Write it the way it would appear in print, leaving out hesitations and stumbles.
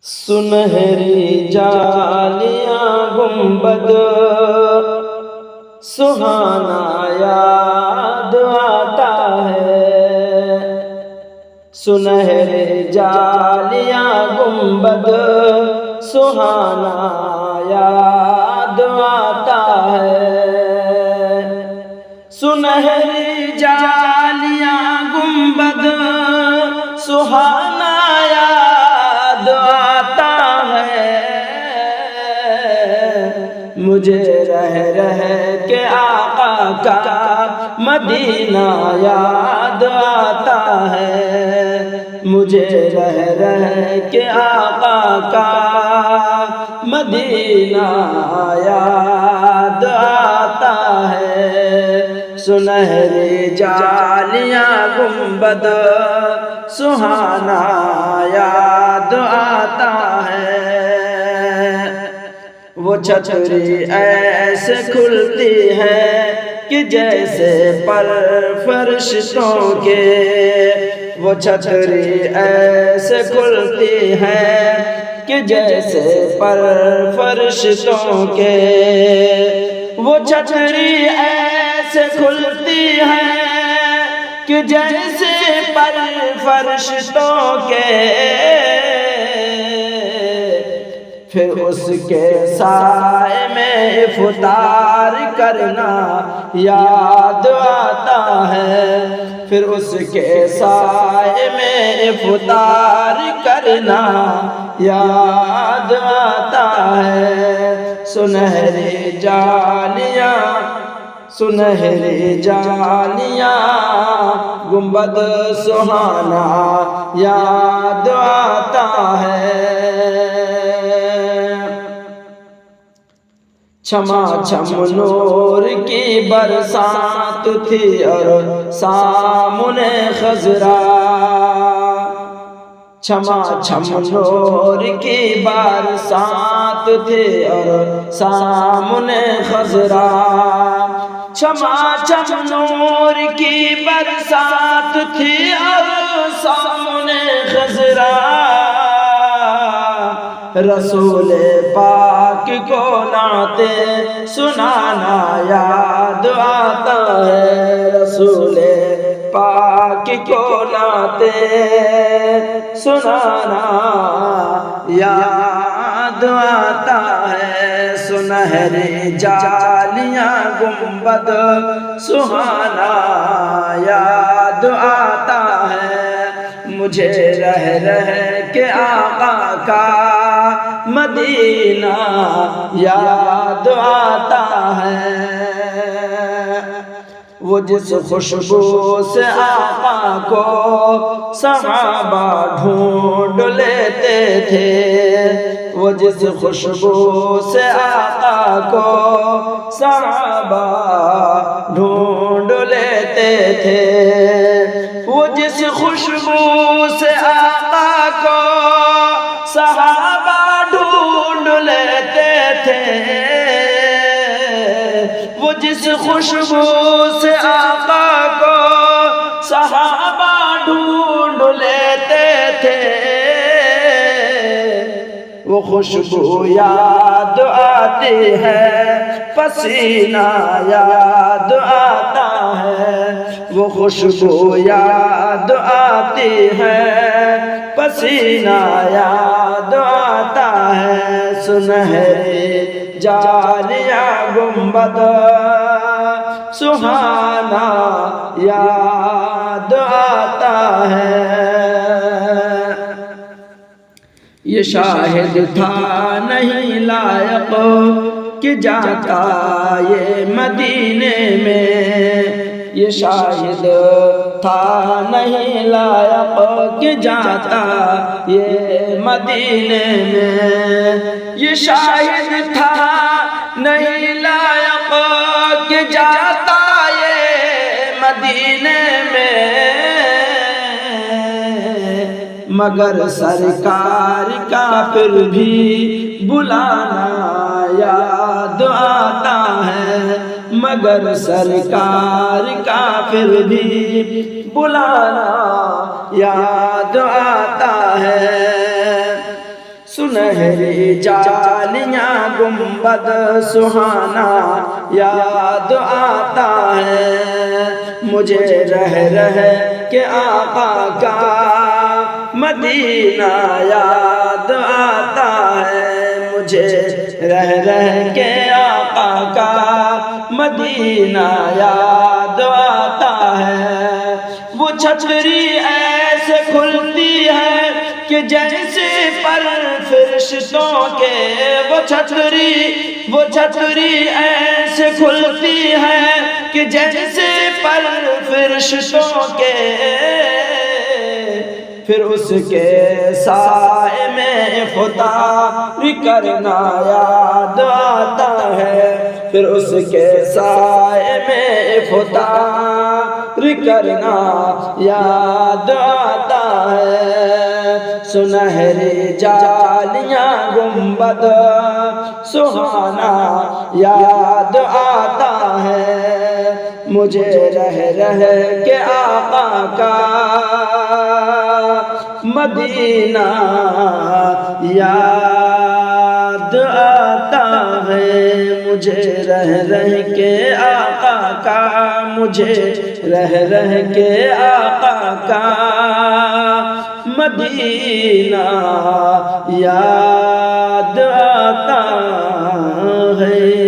سنہری جالیاں گنبد سہانا یاد آتا ہے، سنہری جالیاں گنبد سہانا یاد آتا ہے، سنہری جالیاں گنبد سہانا یاد آتا ہے، مجھے رہ رہ کے آقا کا مدینہ یاد آتا ہے، مجھے رہ رہ کے آقا کا مدینہ یاد آتا ہے، سنہری جالیاں گنبد سہانا یاد آتا ہے، وہ چھتری ایسے کھلتی ہے کہ جیسے پر فرشتوں کے، وہ چھتری ایسے کھلتی ہے کہ جیسے پر فرشتوں کے، وہ چھتری ایسے کھلتی ہے کہ جیسے پر فرشتوں کے، پھر اس کے سائے میں افطار کرنا یاد آتا ہے، پھر اس کے سائے میں افطار کرنا یاد آتا ہے، سنہری جالیاں سنہری جالیاں گنبد سہانا یاد آتا ہے، چھما چھم نور کی برسات تھی اور سامنے خضرا، چھما چھم نور کی برسات تھی اور سامنے خضرا، چھما چھم نور کی برسات تھی اور سامنے خضرا، رسول پاک کو نعتیں سنانا یاد آتا ہے، رسول پاک کو نعتیں سنانا یاد آتا ہے، سنہری جالیاں گنبد سہانا یاد آتا ہے، مجھے رہ رہ کے آقا کا مدینہ یاد آتا ہے، وہ جس خوشبو سے آقا کو صحابہ ڈھونڈ لیتے تھے، وہ جس خوشبو سے آقا کو صحابہ ڈھونڈ لیتے تھے، وہ جس خوشبو سے آقا کو صحابہ ڈھونڈ لیتے تھے، وہ جس خوشبو سے آقا کو صحابہ ڈھونڈ لیتے تھے، وہ خوشبو یاد آتی ہے، پسینہ یاد آتا ہے، وہ خوشبو یاد آتی ہے، پسینہ یاد آتا ہے، سنہری جالیاں گنبد سہانا یاد آتا ہے، یہ شاہد تھا نہیں لائق کہ جاتا یہ مدینے میں، یہ شاہد تھا نہیں لائق کہ جاتا یہ مدینے میں، یہ شاہد تھا نہیں لائق کہ جاتا یہ مدینے میں، مگر سرکار کا پھر بھی بلانا یاد آتا ہے، مگر سرکار کا پھر بھی بلانا یاد آتا ہے، سنہری جالیاں گنبد سہانا یاد آتا ہے مجھے رہ رہ کے آقا کا مدینہ یاد آتا ہے مجھے رہ رہ کے آقا کا مدینہ یاد آتا ہے وہ چھتری ایسے کھلتی ہے کہ جیسے پر فرشتوں کے وہ چھتری ایسے کھلتی ہے کہ جیسے پر فرشتوں کے پھر اس کے سائے میں خطاب کرنا یاد آتا ہے پھر اس کے سائے میں خطاب کرنا یاد آتا ہے سنہری جالیاں گنبد سہانا یاد آتا ہے مجھے رہ رہ کے آقا کا مدینہ یاد آتا ہے مجھے رہ رہ کے آقا کا مجھے رہ رہ کے آقا کا مدینہ یاد آتا ہے